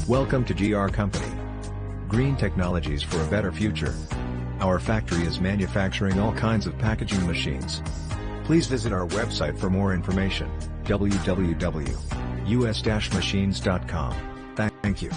Welcome to GR Company. Green technologies for a better future. Our factory is manufacturing all kinds of packaging machines. Please visit our website for more information, www.us-machines.com. Thank you.